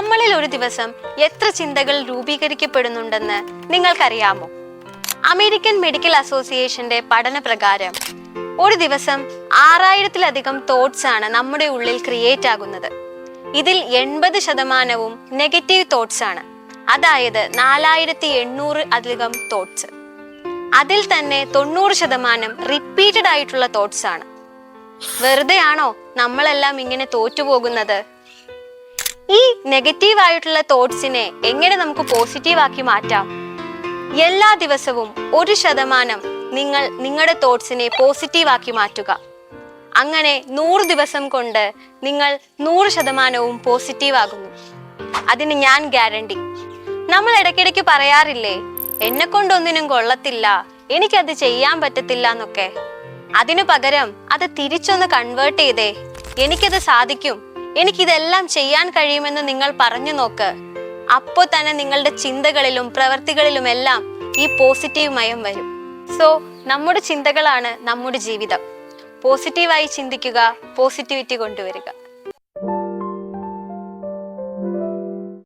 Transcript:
നമ്മളിൽ ഒരു ദിവസം എത്ര ചിന്തകൾ രൂപീകരിക്കപ്പെടുന്നുണ്ടെന്ന് നിങ്ങൾക്കറിയാമോ? അമേരിക്കൻ മെഡിക്കൽ അസോസിയേഷന്റെ പഠന പ്രകാരം ഒരു ദിവസം 6000-ലധികം തോട്ട്സ് ആണ് നമ്മുടെ ഉള്ളിൽ ക്രിയേറ്റ് ആകുന്നത്. ഇതിൽ 80% നെഗറ്റീവ് തോട്ട്സ് ആണ്. അതായത് 4800 അധികം തോട്ട്സ്. അതിൽ തന്നെ 90% റിപ്പീറ്റഡ് ആയിട്ടുള്ള തോട്ട്സ് ആണ്. വെറുതെ ആണോ നമ്മളെല്ലാം ഇങ്ങനെ തോറ്റുപോകുന്നത്? ഈ നെഗറ്റീവ് ആയിട്ടുള്ള തോട്ട്സിനെ എങ്ങനെ നമുക്ക് പോസിറ്റീവ് ആക്കി മാറ്റാം? എല്ലാ ദിവസവും 1% നിങ്ങൾ നിങ്ങളുടെ തോട്ട്സിനെ പോസിറ്റീവ് ആക്കി മാറ്റുക. അങ്ങനെ 100 ദിവസം കൊണ്ട് നിങ്ങൾ 100% പോസിറ്റീവ് ആകുന്നു. അതിന് ഞാൻ ഗ്യാരണ്ടി. നമ്മൾ ഇടയ്ക്കിടയ്ക്ക് പറയാറില്ലേ, എന്നെ കൊണ്ടൊന്നിനും കൊള്ളത്തില്ല, എനിക്കത് ചെയ്യാൻ പറ്റത്തില്ല എന്നൊക്കെ. അതിനു പകരം അത് തിരിച്ചൊന്ന് കൺവേർട്ട് ചെയ്തേ, എനിക്കത് സാധിക്കും, എനിക്കിതെല്ലാം ചെയ്യാൻ കഴിയുമെന്ന് നിങ്ങൾ പറഞ്ഞു നോക്ക്. അപ്പോൾ തന്നെ നിങ്ങളുടെ ചിന്തകളിലും പ്രവർത്തികളിലുമെല്ലാം ഈ പോസിറ്റീവ് മയം വരും. സോ നമ്മുടെ ചിന്തകളാണ് നമ്മുടെ ജീവിതം. പോസിറ്റീവായി ചിന്തിക്കുക, പോസിറ്റിവിറ്റി കൊണ്ടുവരിക.